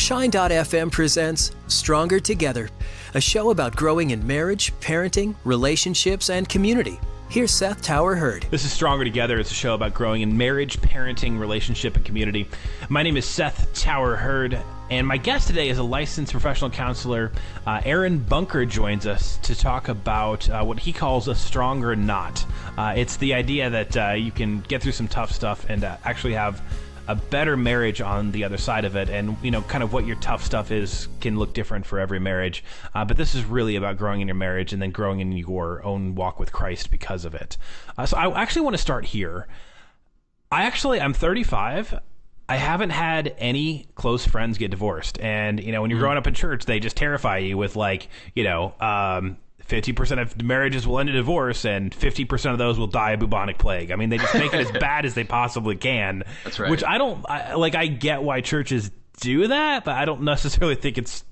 Shine.fm presents Stronger Together, a show about growing in marriage, parenting, relationships, and community. Here's Seth Tower Hurd. This is Stronger Together. It's a show about growing in marriage, parenting, relationship, and community. My name is Seth Tower Hurd, and my guest today is a licensed professional counselor. Aaron Bunker joins us to talk about what he calls a stronger knot. It's the idea that you can get through some tough stuff and actually have a better marriage on the other side of it, and kind of what your tough stuff is can look different for every marriage, but this is really about growing in your marriage and then growing in your own walk with Christ because of it. So I actually want to start here. I'm 35. I haven't had any close friends get divorced, and when you're growing up in church, they just terrify you with 50% of marriages will end in divorce, and 50% of those will die of bubonic plague. I mean, they just make it as bad as they possibly can. That's right. Which I get why churches do that, but I don't necessarily think it's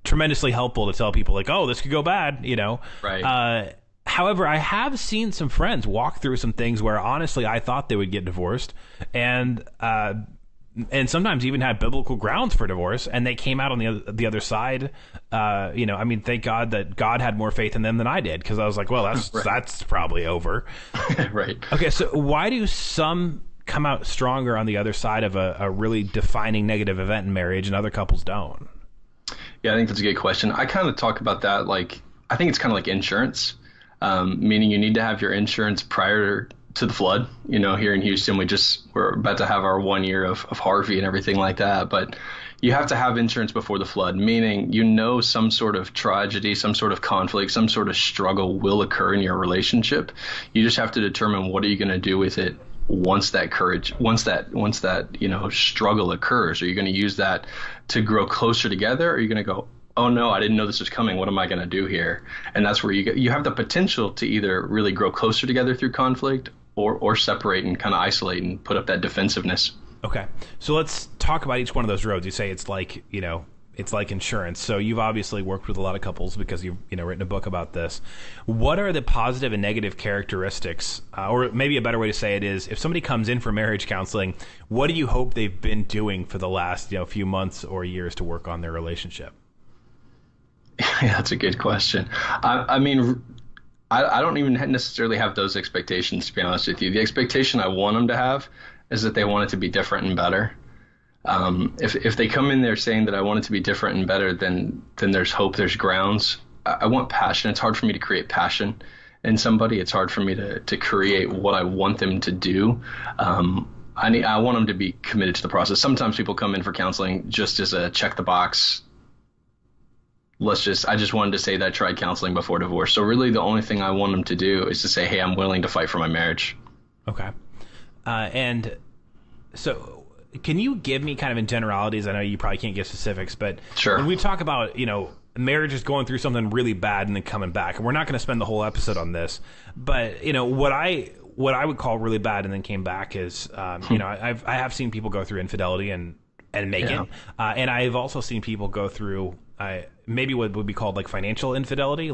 tremendously helpful to tell people oh, this could go bad, Right. However, I have seen some friends walk through some things where honestly I thought they would get divorced, and sometimes even had biblical grounds for divorce, and they came out on the other side. Thank God that God had more faith in them than I did, because I was like, well, that's probably over. Right. Okay, so why do some come out stronger on the other side of a really defining negative event in marriage, and other couples don't? Yeah, I think that's a good question. I kind of talk about that I think it's kind of like insurance, meaning you need to have your insurance prior to the flood. Here in Houston, we're about to have our 1 year of Harvey and everything like that. But you have to have insurance before the flood, meaning some sort of tragedy, some sort of conflict, some sort of struggle will occur in your relationship. You just have to determine what are you going to do with it once that struggle occurs. Are you going to use that to grow closer together? Or are you going to go, oh no, I didn't know this was coming. What am I going to do here? And that's where you have the potential to either really grow closer together through conflict, or separate and kind of isolate and put up that defensiveness. Okay. So let's talk about each one of those roads. You say it's like insurance. So you've obviously worked with a lot of couples because you've written a book about this. What are the positive and negative characteristics, or maybe a better way to say it is, if somebody comes in for marriage counseling, what do you hope they've been doing for the last few months or years to work on their relationship? Yeah, that's a good question. I don't even necessarily have those expectations, to be honest with you. The expectation I want them to have is that they want it to be different and better. If they come in there saying that I want it to be different and better, then there's hope, there's grounds. I want passion. It's hard for me to create passion in somebody. It's hard for me to create what I want them to do. I want them to be committed to the process. Sometimes people come in for counseling just as a check the box. I just wanted to say that I tried counseling before divorce. So really the only thing I want them to do is to say, hey, I'm willing to fight for my marriage. Okay. And so can you give me kind of in generalities, I know you probably can't give specifics, but sure, when we talk about, marriage is going through something really bad and then coming back, and we're not going to spend the whole episode on this, but, what I would call really bad and then came back is, I have seen people go through infidelity and make it. And I've also seen people go through maybe what would be called financial infidelity,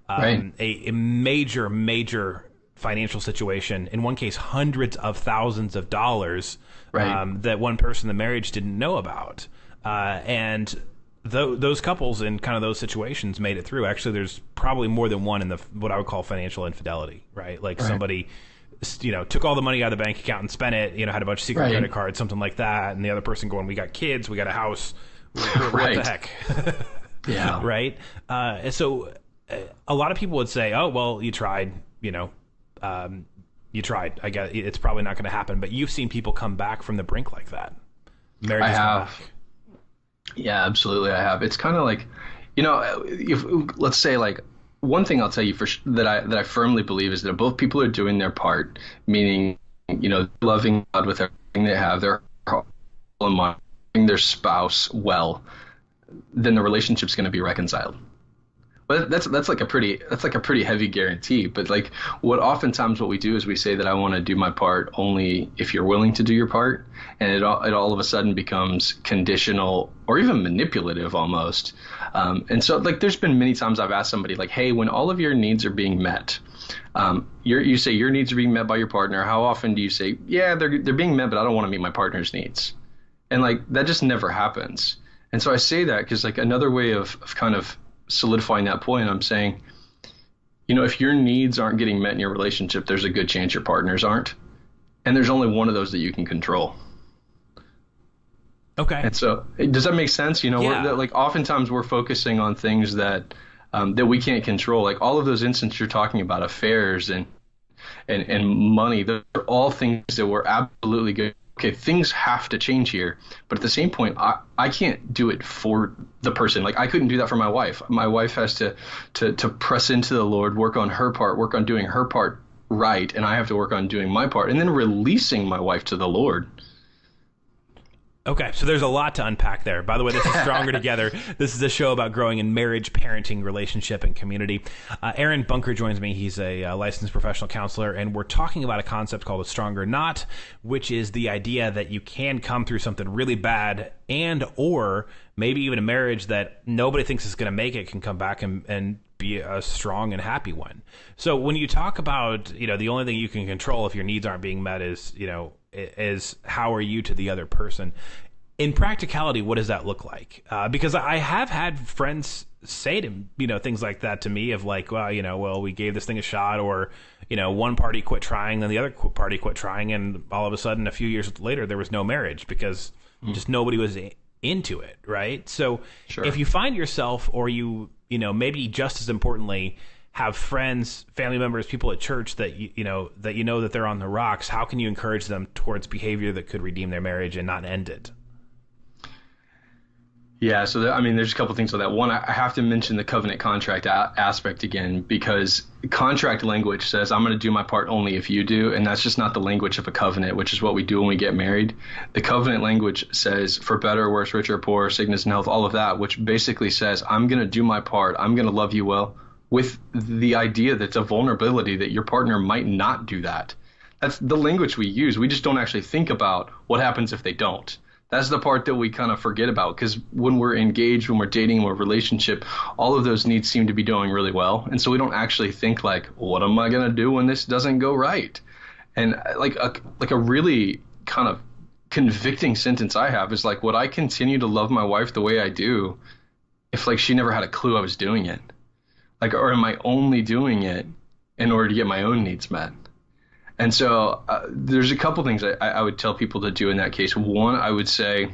a major financial situation. In one case, hundreds of thousands of dollars that one person in the marriage didn't know about. And those couples in kind of those situations made it through. Actually, there's probably more than one in what I would call financial infidelity, right? Somebody took all the money out of the bank account and spent it, had a bunch of secret credit cards, something like that. And the other person going, we got kids, we got a house. What the heck? Yeah. Right. So a lot of people would say, oh, well, you tried, you tried. I guess it's probably not going to happen. But you've seen people come back from the brink like that. I have. Yeah, absolutely. I have. It's kind of let's say one thing I'll tell you that I firmly believe is that both people are doing their part, meaning, loving God with everything they have, their heart and mind, their spouse well, then the relationship's going to be reconciled. But that's a pretty heavy guarantee. But what we do is we say that I want to do my part only if you're willing to do your part, and it all of a sudden becomes conditional or even manipulative almost. And so there's been many times I've asked somebody hey, when all of your needs are being met, you say your needs are being met by your partner. How often do you say, yeah, they're being met, but I don't want to meet my partner's needs? And like that just never happens. And so I say that because like another way of kind of solidifying that point, I'm saying, if your needs aren't getting met in your relationship, there's a good chance your partners aren't. And there's only one of those that you can control. Okay. And so does that make sense? Like oftentimes we're focusing on things that we can't control. Like all of those instances you're talking about, affairs and money, those are all things that we're absolutely good. Okay, things have to change here. But at the same point, I can't do it for the person. Like I couldn't do that for my wife. My wife has to press into the Lord, work on her part, work on doing her part right. And I have to work on doing my part and then releasing my wife to the Lord. Okay, so there's a lot to unpack there. By the way, this is Stronger Together. This is a show about growing in marriage, parenting, relationship, and community. Aaron Bunker joins me. He's a licensed professional counselor, and we're talking about a concept called a stronger knot, which is the idea that you can come through something really bad or maybe even a marriage that nobody thinks is going to make it can come back and be a strong and happy one. So when you talk about, the only thing you can control if your needs aren't being met is how are you to the other person? In practicality, what does that look like? Because I have had friends say to things like that to me of like, well, we gave this thing a shot, or one party quit trying, then the other party quit trying, and all of a sudden, a few years later, there was no marriage because just nobody was into it, right? So Sure. If you find yourself, or maybe just as importantly, have friends, family members, people at church that that they're on the rocks, how can you encourage them towards behavior that could redeem their marriage and not end it? Yeah, so there's a couple things on that. One, I have to mention the covenant contract aspect again, because contract language says I'm going to do my part only if you do, and that's just not the language of a covenant, which is what we do when we get married. The covenant language says for better or worse, richer or poor, sickness and health, all of that, which basically says I'm going to do my part, I'm going to love you well, with the idea that's a vulnerability that your partner might not do that. That's the language we use. We just don't actually think about what happens if they don't. That's the part that we kind of forget about, because when we're engaged, when we're dating, when we're in a relationship, all of those needs seem to be doing really well. And so we don't actually think like, what am I going to do when this doesn't go right? And like a really kind of convicting sentence I have is like, would I continue to love my wife the way I do if like she never had a clue I was doing it? Like, or am I only doing it in order to get my own needs met? And so there's a couple things I would tell people to do in that case. One, I would say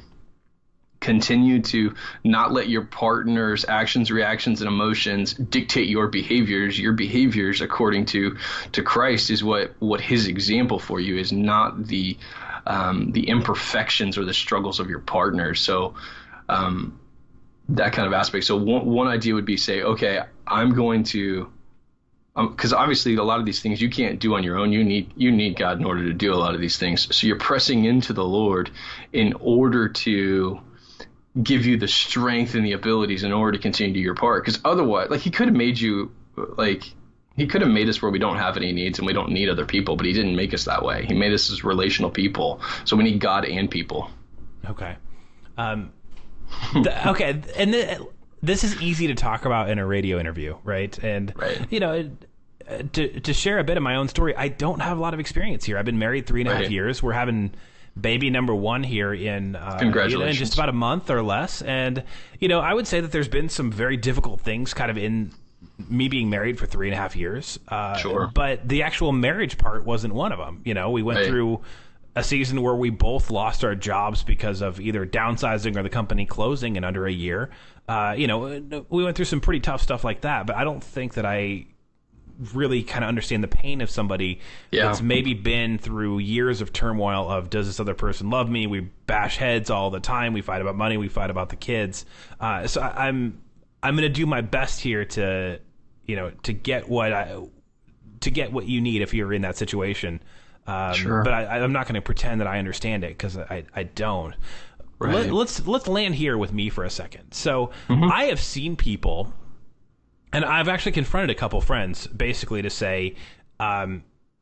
continue to not let your partner's actions, reactions, and emotions dictate your behaviors. Your behaviors, according to Christ, is what his example for you is, not the imperfections or the struggles of your partner. So that kind of aspect. So one idea would be say, okay, I'm going to, because obviously a lot of these things you can't do on your own. You need God in order to do a lot of these things. So you're pressing into the Lord in order to give you the strength and the abilities in order to continue to do your part. Because otherwise, like he could have made us where we don't have any needs and we don't need other people, but he didn't make us that way. He made us as relational people. So we need God and people. Okay. Okay. And this is easy to talk about in a radio interview, right? And, to share a bit of my own story, I don't have a lot of experience here. I've been married 3.5 years. We're having baby number 1 here in Congratulations. In just about a month or less. And, I would say that there's been some very difficult things kind of in me being married for 3.5 years. Sure. But the actual marriage part wasn't one of them. We went through a season where we both lost our jobs because of either downsizing or the company closing in under a year. We went through some pretty tough stuff like that, but I don't think that I really kind of understand the pain of somebody that's maybe been through years of turmoil of, does this other person love me? We bash heads all the time. We fight about money. We fight about the kids. So I'm going to do my best here to get what you need if you're in that situation. Sure. But I'm not going to pretend that I understand it, because I don't. Right. Let's land here with me for a second. So I have seen people, and I've actually confronted a couple friends basically to say,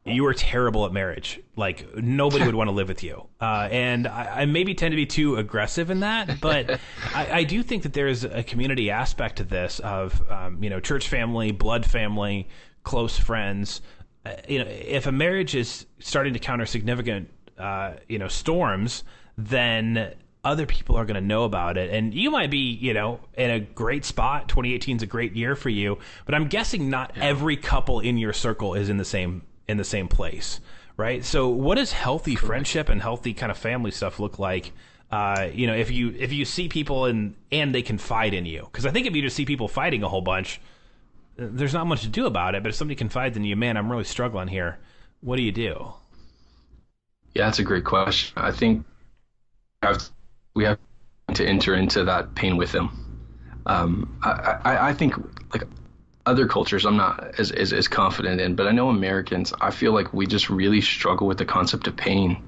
you are terrible at marriage. Like, nobody would want to live with you. And I maybe tend to be too aggressive in that, but I do think that there's a community aspect to this of, church family, blood family, close friends. If a marriage is starting to counter significant, storms, then other people are going to know about it. And you might be, you know, in a great spot. 2018 is a great year for you, but I'm guessing not every couple in your circle is in the same place, right? So what does healthy friendship and healthy kind of family stuff look like? You know, if you see people and they confide in you, because I think if you just see people fighting a whole bunch, there's not much to do about it. But if somebody confides in you, man, I'm really struggling here, what do you do? Yeah, that's a great question. I think we have to enter into that pain with them. I think like other cultures I'm not as confident in, but I know Americans, I feel like we just really struggle with the concept of pain.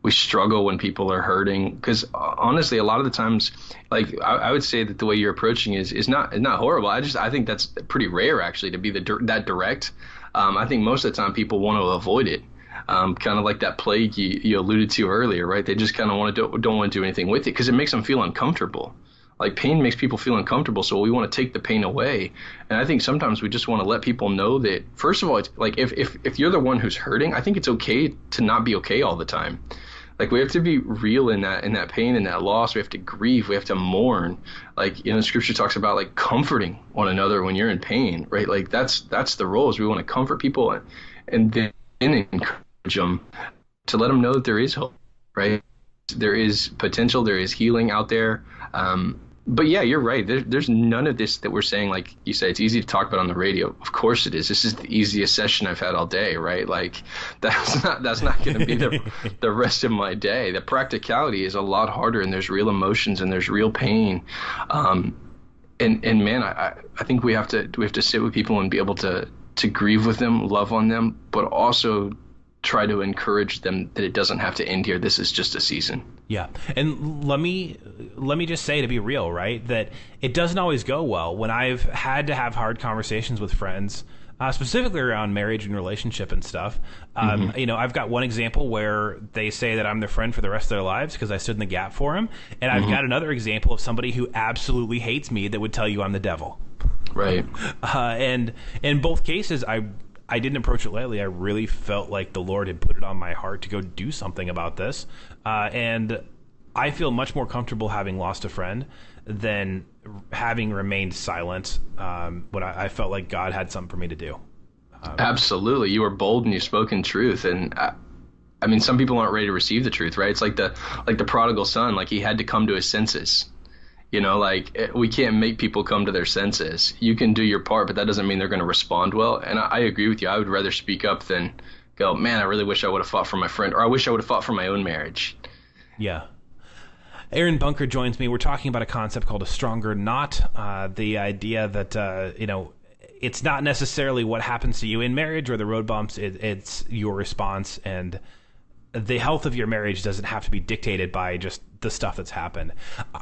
We struggle when people are hurting because honestly, a lot of the times, like I would say that the way you're approaching is not horrible. I think that's pretty rare actually to be that direct. I think most of the time people want to avoid it. Kind of like that plague you alluded to earlier, right? They just kind of don't want to do anything with it because it makes them feel uncomfortable. Like pain makes people feel uncomfortable, so we want to take the pain away. And I think sometimes we just want to let people know that, first of all, it's like if you're the one who's hurting, I think it's okay to not be okay all the time. Like we have to be real in that pain and that loss. We have to grieve. We have to mourn. Like, you know, Scripture talks about like comforting one another when you're in pain, right? Like that's the role, is we want to comfort people and then encourage them to let them know that there is hope, right? There is potential. There is healing out there. But yeah, you're right. There's none of this that we're saying, like you say, it's easy to talk about on the radio. Of course it is. This is the easiest session I've had all day, right? Like that's not going to be the rest of my day. The practicality is a lot harder, and there's real emotions and there's real pain. And man, I think we have to sit with people and be able to grieve with them, love on them, but also try to encourage them that it doesn't have to end here. This is just a season. Yeah. And let me just say, to be real, right, that it doesn't always go well. When I've had to have hard conversations with friends, specifically around marriage and relationship and stuff, you know, I've got one example where they say that I'm their friend for the rest of their lives because I stood in the gap for them. And I've got another example of somebody who absolutely hates me that would tell you I'm the devil. Right. And in both cases, I didn't approach it lightly. I really felt like the Lord had put it on my heart to go do something about this. And I feel much more comfortable having lost a friend than having remained silent when I felt like God had something for me to do. Absolutely. You were bold and you spoke in truth. And I mean, some people aren't ready to receive the truth, right? It's like the prodigal son, like he had to come to his senses. You know, like we can't make people come to their senses. You can do your part, but that doesn't mean they're going to respond well. And I agree with you. I would rather speak up than go, man, I really wish I would have fought for my friend, or I wish I would have fought for my own marriage. Yeah. Aaron Bunker joins me. We're talking about a concept called a stronger knot. The idea that, you know, it's not necessarily what happens to you in marriage or the road bumps. It's your response, and the health of your marriage doesn't have to be dictated by just the stuff that's happened.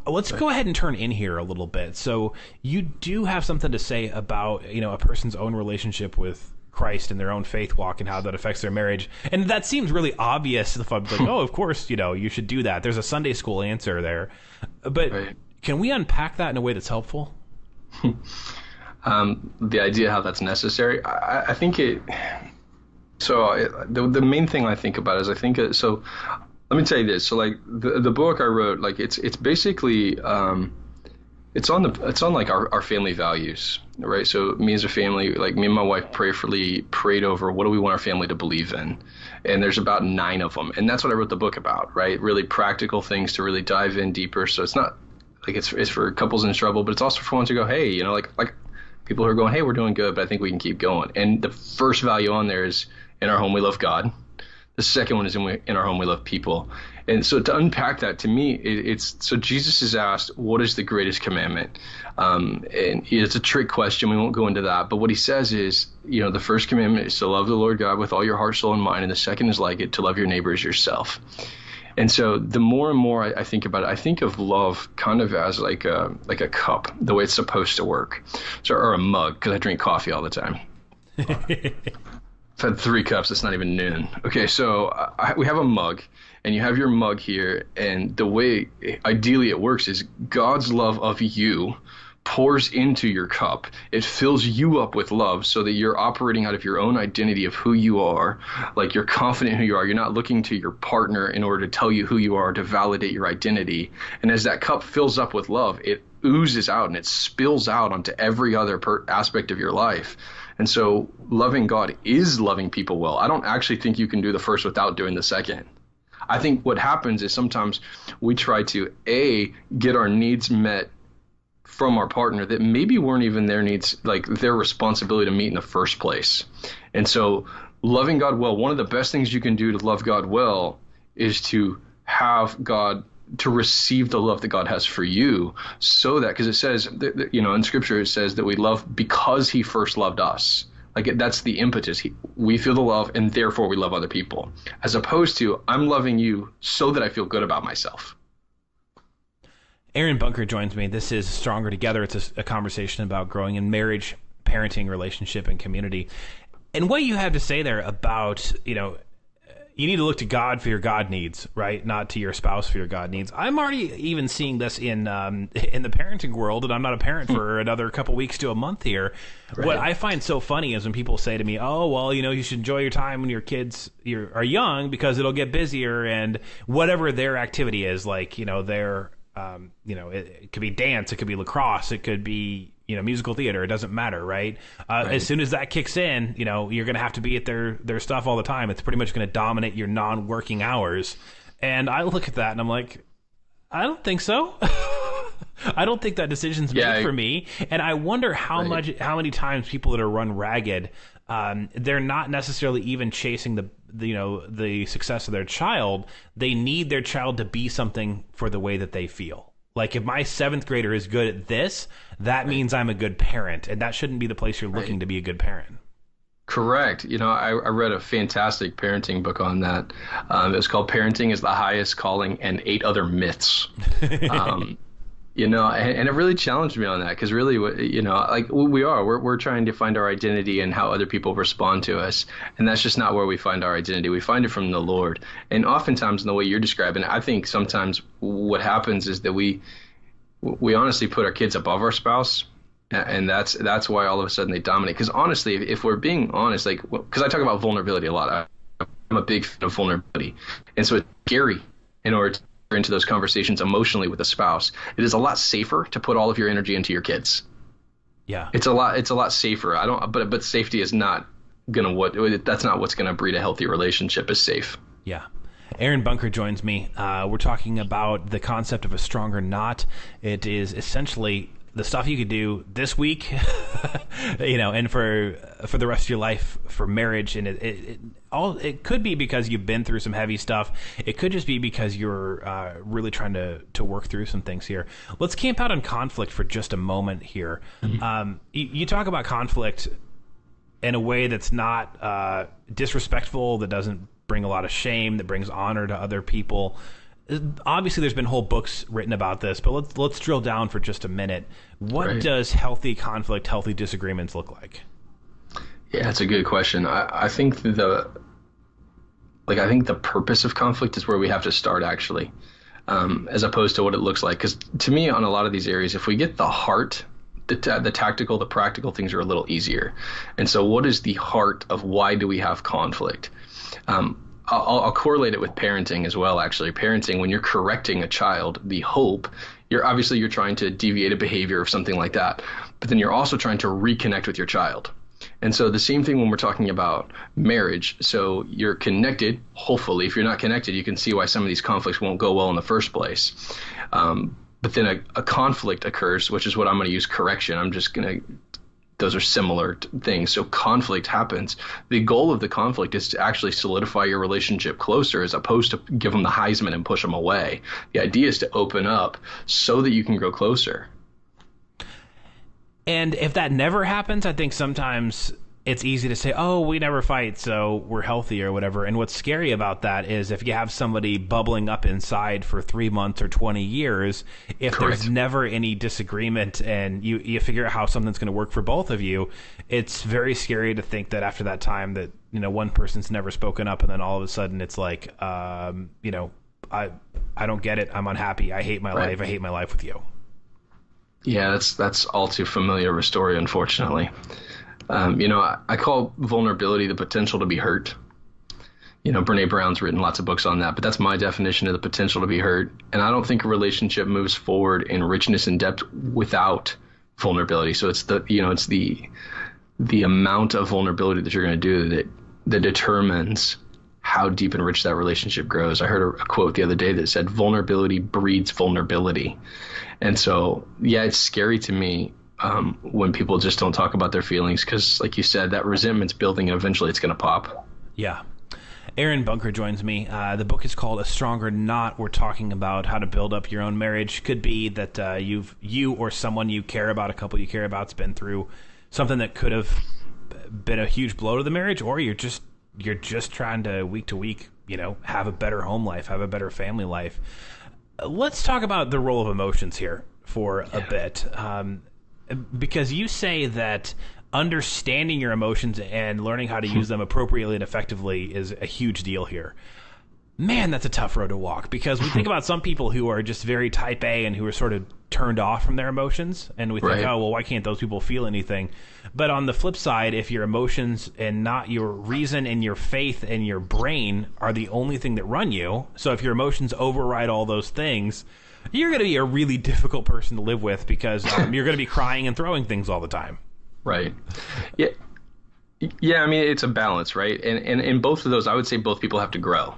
Let's go ahead and turn in here a little bit. So you do have something to say about, you know, a person's own relationship with Christ and their own faith walk and how that affects their marriage. And that seems really obvious. If I'm like, oh, of course, you know, you should do that. There's a Sunday school answer there. But can we unpack that in a way that's helpful? The idea how that's necessary, I think it. So the main thing I think about is so. Let me tell you this. So like the book I wrote, like it's basically it's on like our family values, right? So me as a family, like me and my wife prayerfully prayed over what do we want our family to believe in, and there's about 9 of them, and that's what I wrote the book about, right? Really practical things to really dive in deeper. So it's not like it's for couples in trouble, but it's also for ones to go, hey, you know, like people who are going, hey, we're doing good, but I think we can keep going. And the first value on there is, in our home we love God. The second one is in our home we love people. And so to unpack that, to me, it's so Jesus is asked, what is the greatest commandment? And it's a trick question. We won't go into that. But what he says is, you know, the first commandment is to love the Lord God with all your heart, soul, and mind. And the second is like it, to love your neighbor as yourself. And so the more and more I think about it, I think of love kind of as like a cup, the way it's supposed to work. So, or a mug, because I drink coffee all the time. I've had 3 cups. It's not even noon. Okay, so we have a mug, and you have your mug here, and the way ideally it works is God's love of you pours into your cup. It fills you up with love so that you're operating out of your own identity of who you are. Like, you're confident in who you are. You're not looking to your partner in order to tell you who you are, to validate your identity. And as that cup fills up with love, it oozes out and it spills out onto every other aspect of your life. And so loving God is loving people well. I don't actually think you can do the first without doing the second. I think what happens is sometimes we try to, get our needs met from our partner that maybe weren't even their needs, like their responsibility to meet in the first place. And so loving God well, one of the best things you can do to love God well is to have God, to receive the love that God has for you, so that, because it says, that, in Scripture, it says that we love because He first loved us. Like, that's the impetus. We feel the love, and therefore we love other people, as opposed to, I'm loving you so that I feel good about myself. Aaron Bunker joins me. This is Stronger Together. It's a conversation about growing in marriage, parenting, relationship, and community. And what you have to say there about, you need to look to God for your God needs, right? Not to your spouse for your God needs. I'm already even seeing this in the parenting world, and I'm not a parent for another couple weeks to a month here. Right. What I find so funny is when people say to me, oh, well, you should enjoy your time when your kids are young because it'll get busier, and whatever their activity is, like, their it could be dance, it could be lacrosse, it could be, musical theater. It doesn't matter, right? Right. As soon as that kicks in, you're going to have to be at their stuff all the time. It's pretty much going to dominate your non-working hours. And I look at that and I'm like, I don't think so. I don't think that decision's made for me. And I wonder how many times people that are run ragged, they're not necessarily even chasing the success of their child. They need their child to be something for the way that they feel. Like, if my 7th grader is good at this, that means I'm a good parent, and that shouldn't be the place you're looking to be a good parent. Correct. I read a fantastic parenting book on that. It was called Parenting is the Highest Calling and 8 Other Myths. And it really challenged me on that, because really, we're trying to find our identity in how other people respond to us. And that's just not where we find our identity. We find it from the Lord. And oftentimes, in the way you're describing it, I think sometimes what happens is that we honestly put our kids above our spouse. And that's why all of a sudden they dominate. Because honestly, if we're being honest, because I talk about vulnerability a lot. I'm a big fan of vulnerability. And so it's scary in order to into those conversations emotionally with a spouse. It is a lot safer to put all of your energy into your kids. Yeah. It's a lot safer. But safety is not that's not what's gonna breed a healthy relationship, is safe. Yeah. Aaron Bunker joins me. We're talking about the concept of a stronger knot. It is essentially the stuff you could do this week, and for the rest of your life, for marriage. And it could be because you've been through some heavy stuff. It could just be because you're really trying to work through some things here. Let's camp out on conflict for just a moment here. Mm-hmm. You talk about conflict in a way that's not disrespectful, that doesn't bring a lot of shame, that brings honor to other people. Obviously, there's been whole books written about this, but let's drill down for just a minute. What does healthy conflict, healthy disagreements look like? Yeah, that's a good question. I think the purpose of conflict is where we have to start, actually, as opposed to what it looks like. Because to me, on a lot of these areas, if we get the heart, the tactical, the practical things are a little easier. And so, what is the heart of why do we have conflict? I'll correlate it with parenting as well, actually. Parenting, when you're correcting a child, the hope, you're trying to deviate a behavior or something like that, but then you're also trying to reconnect with your child. And so the same thing when we're talking about marriage. So you're connected, hopefully. If you're not connected, you can see why some of these conflicts won't go well in the first place. But then a conflict occurs, which is what I'm going to use correction. Those are similar things. So conflict happens. The goal of the conflict is to actually solidify your relationship closer, as opposed to give them the Heisman and push them away. The idea is to open up so that you can grow closer. And if that never happens, I think sometimes it's easy to say, oh, we never fight, so we're healthy or whatever. And what's scary about that is if you have somebody bubbling up inside for 3 months or 20 years, if Correct. There's never any disagreement and you figure out how something's going to work for both of you, it's very scary to think that after that time that, one person's never spoken up and then all of a sudden it's like, I don't get it. I'm unhappy. I hate my life. I hate my life with you. Yeah, that's all too familiar of a story, unfortunately. I call vulnerability the potential to be hurt. Brene Brown's written lots of books on that, but that's my definition of the potential to be hurt. And I don't think a relationship moves forward in richness and depth without vulnerability. So it's the amount of vulnerability that you're going to do that determines how deep and rich that relationship grows. I heard a quote the other day that said, vulnerability breeds vulnerability. And so, yeah, it's scary to me when people just don't talk about their feelings because, like you said, that resentment's building and eventually it's going to pop. Yeah. Aaron Bunker joins me. The book is called A Stronger Knot. We're talking about how to build up your own marriage. Could be that you or someone you care about, a couple you care about's been through something that could have been a huge blow to the marriage, or you're just trying to week, have a better home life, have a better family life. Let's talk about the role of emotions here for a bit, because you say that understanding your emotions and learning how to use them appropriately and effectively is a huge deal here. Man, that's a tough road to walk, because we think about some people who are just very type A and who are sort of turned off from their emotions, and we think, Right. oh, well, why can't those people feel anything? But on the flip side, if your emotions and not your reason and your faith and your brain are the only thing that run you, so if your emotions override all those things, you're going to be a really difficult person to live with, because you're going to be crying and throwing things all the time. Right. Yeah. Yeah. I mean, it's a balance, right? And in both of those, I would say both people have to grow.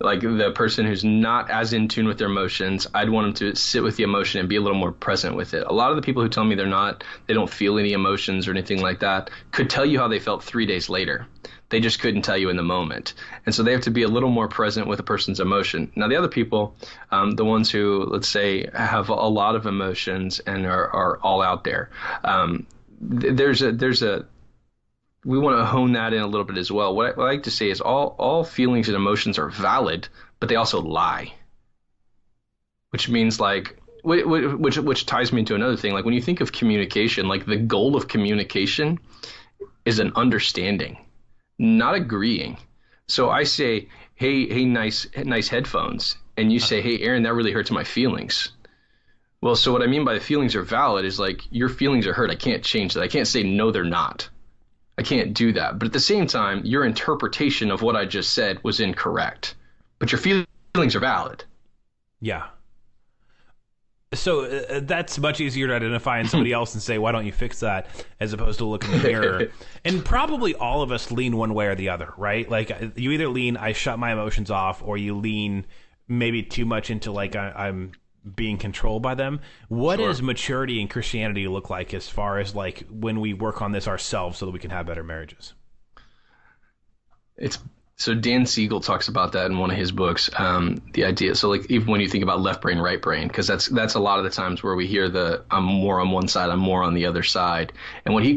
Like the person who's not as in tune with their emotions, I'd want them to sit with the emotion and be a little more present with it. A lot of the people who tell me they don't feel any emotions or anything like that, could tell you how they felt 3 days later. They just couldn't tell you in the moment. And so they have to be a little more present with a person's emotion. Now, the other people, the ones who, let's say, have a lot of emotions and are all out there, we want to hone that in a little bit as well. What I like to say is all feelings and emotions are valid, but they also lie. Which means which ties me into another thing. Like when you think of communication, like the goal of communication is an understanding, not agreeing. So I say, hey, nice headphones. And you say, hey, Aaron, that really hurts my feelings. Well, so what I mean by the feelings are valid is like your feelings are hurt. I can't change that. I can't say, no, they're not. I can't do that. But at the same time, your interpretation of what I just said was incorrect. But your feelings are valid. Yeah. So that's much easier to identify in somebody else and say, why don't you fix that, as opposed to look in the mirror. And probably all of us lean one way or the other, right? Like you either lean, I shut my emotions off, or you lean maybe too much into like I'm being controlled by them. What Sure. does maturity in Christianity look like as far as like when we work on this ourselves so that we can have better marriages? So Dan Siegel talks about that in one of his books. The idea. So like even when you think about left brain, right brain, because that's a lot of the times where we hear I'm more on one side, I'm more on the other side. And what he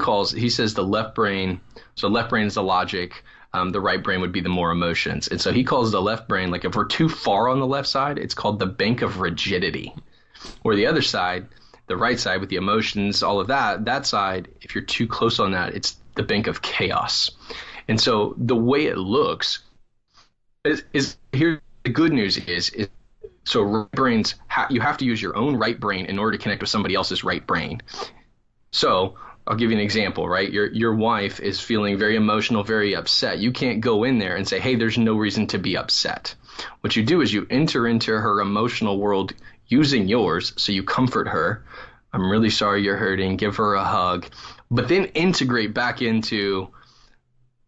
says the left brain. So left brain is the logic. The right brain would be the more emotions. And so he calls the left brain, like if we're too far on the left side, it's called the bank of rigidity. Or the other side, the right side with the emotions, all of that side, if you're too close on that, it's the bank of chaos. And so the way it looks is here. The good news is so right brains, you have to use your own right brain in order to connect with somebody else's right brain. So I'll give you an example, right? Your wife is feeling very emotional, very upset. You can't go in there and say, hey, there's no reason to be upset. What you do is you enter into her emotional world using yours. So you comfort her. I'm really sorry you're hurting. Give her a hug. But then integrate back into,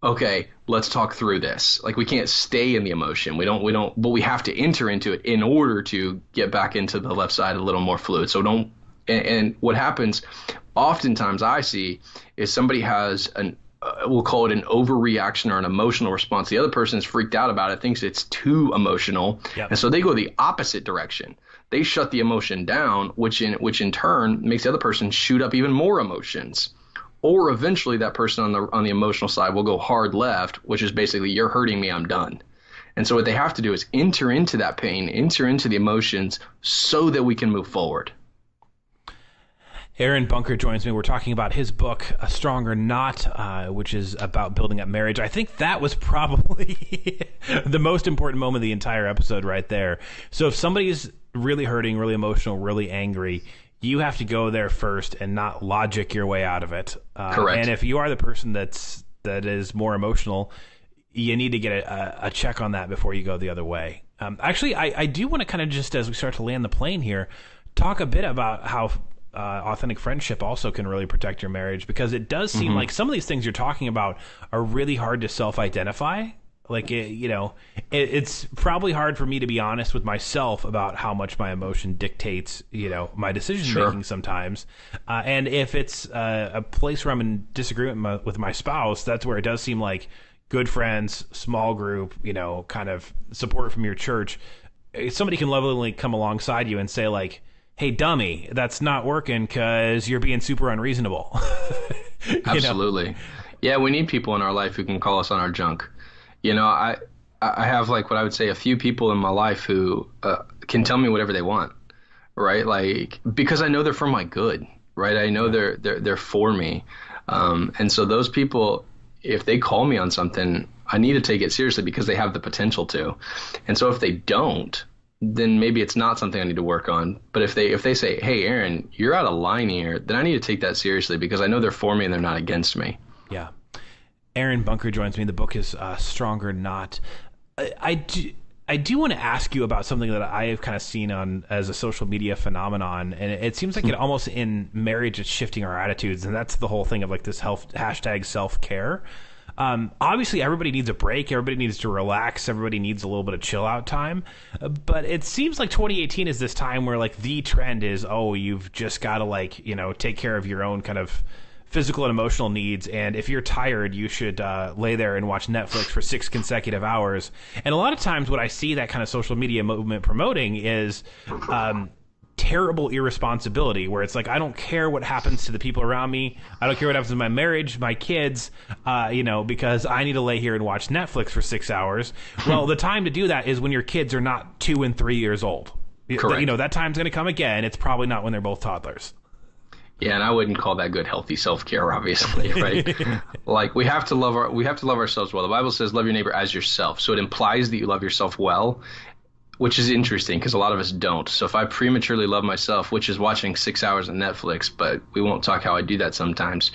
okay, let's talk through this. Like we can't stay in the emotion. We don't, but we have to enter into it in order to get back into the left side a little more fluid. So don't, and what happens oftentimes I see is somebody has we'll call it an overreaction or an emotional response. The other person is freaked out about it, thinks it's too emotional. Yep. And so they go the opposite direction. They shut the emotion down, which in turn makes the other person shoot up even more emotions. Or eventually that person on the emotional side will go hard left, which is basically, you're hurting me, I'm done. And so what they have to do is enter into that pain, enter into the emotions so that we can move forward. Aaron Bunker joins me. We're talking about his book, A Stronger Knot, which is about building up marriage. I think that was probably the most important moment of the entire episode right there. So if somebody's really hurting, really emotional, really angry, you have to go there first and not logic your way out of it. Correct. And if you are the person that is more emotional, you need to get a check on that before you go the other way. Actually, I do want to kind of just, as we start to land the plane here, talk a bit about how authentic friendship also can really protect your marriage, because it does seem like some of these things you're talking about are really hard to self-identify. Like, it's probably hard for me to be honest with myself about how much my emotion dictates, my decision making sometimes. And if it's a place where I'm in disagreement with my spouse, that's where it does seem like good friends, small group, kind of support from your church. Somebody can lovingly come alongside you and say, like, hey, dummy, that's not working because you're being super unreasonable. Absolutely. Yeah, we need people in our life who can call us on our junk. I have, like, what I would say a few people in my life who can tell me whatever they want, right? Like, because I know they're for my good, right? I know they're for me. And so those people, if they call me on something, I need to take it seriously because they have the potential to. And so if they don't, then maybe it's not something I need to work on. But if they say, hey, Aaron, you're out of line here, then I need to take that seriously because I know they're for me and they're not against me. Yeah. Aaron Bunker joins me. The book is Stronger Not. I do want to ask you about something that I have kind of seen as a social media phenomenon, and it seems like it almost in marriage it's shifting our attitudes, and that's the whole thing of like this hashtag self-care. Obviously, everybody needs a break. Everybody needs to relax. Everybody needs a little bit of chill out time. But it seems like 2018 is this time where like the trend is, you've just got to like, take care of your own kind of physical and emotional needs. And if you're tired, you should lay there and watch Netflix for 6 consecutive hours. And a lot of times what I see that kind of social media movement promoting is terrible irresponsibility, where it's like, I don't care what happens to the people around me. I don't care what happens to my marriage, my kids, because I need to lay here and watch Netflix for 6 hours. Well, the time to do that is when your kids are not 2 and 3 years old. Correct. That time's going to come again. It's probably not when they're both toddlers. Yeah, and I wouldn't call that good, healthy self-care, obviously, right? Like, we have to love ourselves well. The Bible says, love your neighbor as yourself. So it implies that you love yourself well, which is interesting because a lot of us don't. So if I prematurely love myself, which is watching 6 hours of Netflix, but we won't talk how I do that sometimes,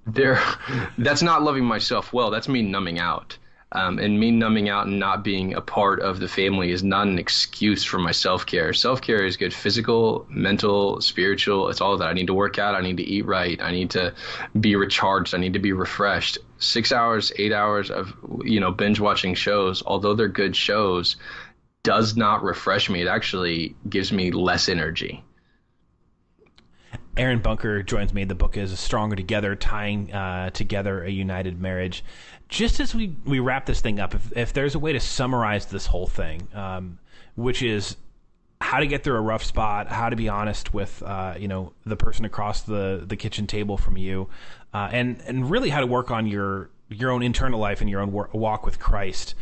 that's not loving myself well. That's me numbing out. And me numbing out and not being a part of the family is not an excuse for my self-care. Self-care is good physical, mental, spiritual. It's all of that. I need to work out. I need to eat right. I need to be recharged. I need to be refreshed. 6 hours, 8 hours of, binge watching shows, although they're good shows, does not refresh me. It actually gives me less energy. Aaron Bunker joins me. The book is Stronger Together, Tying Together a United Marriage. Just as we wrap this thing up, if there's a way to summarize this whole thing, which is how to get through a rough spot, how to be honest with the person across the kitchen table from you, and really how to work on your own internal life and your own walk with Christ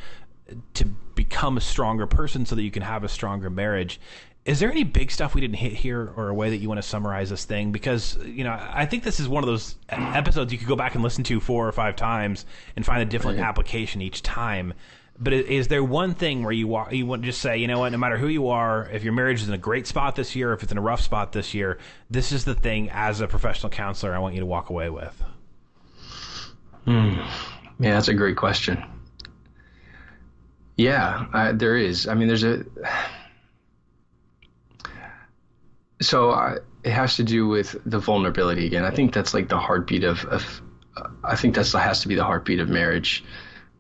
to become a stronger person so that you can have a stronger marriage. Is there any big stuff we didn't hit here, or a way that you want to summarize this thing? Because, I think this is one of those episodes you could go back and listen to 4 or 5 times and find a different application each time. But is there one thing where you want to just say, you know what, no matter who you are, if your marriage is in a great spot this year, if it's in a rough spot this year, this is the thing as a professional counselor I want you to walk away with? Yeah, that's a great question. Yeah, there is. I mean, it has to do with the vulnerability again. I think that's like the heartbeat I think that has to be the heartbeat of marriage.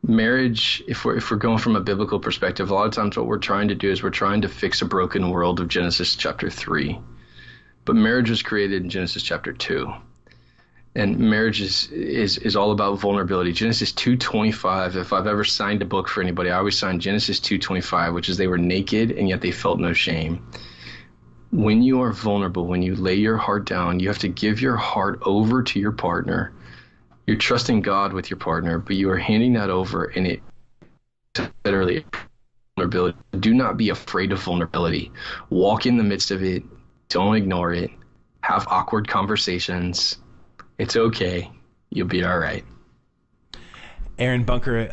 Marriage, if we're going from a biblical perspective, a lot of times what we're trying to do is we're trying to fix a broken world of Genesis chapter 3. But marriage was created in Genesis chapter 2. And marriage is all about vulnerability. Genesis 2:25, if I've ever signed a book for anybody, I always sign Genesis 2:25, which is they were naked and yet they felt no shame. When you are vulnerable, when you lay your heart down, you have to give your heart over to your partner. You're trusting God with your partner, but you are handing that over, and it literally vulnerability. Do not be afraid of vulnerability. Walk in the midst of it. Don't ignore it. Have awkward conversations. It's okay. You'll be all right. Aaron Bunker,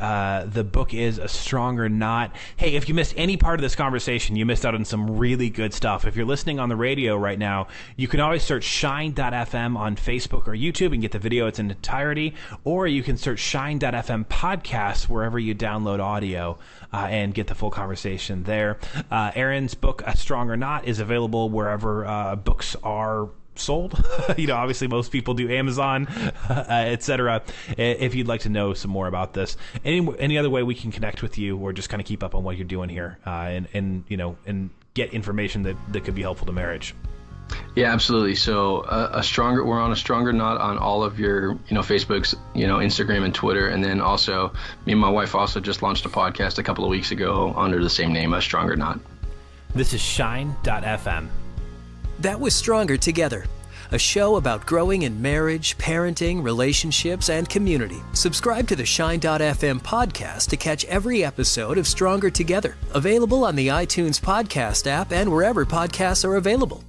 the book is A Stronger Knot. Hey, if you missed any part of this conversation, you missed out on some really good stuff. If you're listening on the radio right now, you can always search shine.fm on Facebook or YouTube and get the video in its entirety, or you can search shine.fm podcast wherever you download audio and get the full conversation there. Aaron's book, A Stronger Knot, is available wherever books are sold. Obviously most people do Amazon, etc. If you'd like to know some more about this, any other way we can connect with you or just kind of keep up on what you're doing here, and get information that could be helpful to marriage. Yeah, absolutely. So we're on A Stronger Knot on all of your, Facebooks, Instagram and Twitter. And then also me and my wife also just launched a podcast a couple of weeks ago under the same name, A Stronger Knot. This is shine.fm. That was Stronger Together, a show about growing in marriage, parenting, relationships, and community. Subscribe to the Shine.fm podcast to catch every episode of Stronger Together, available on the iTunes podcast app and wherever podcasts are available.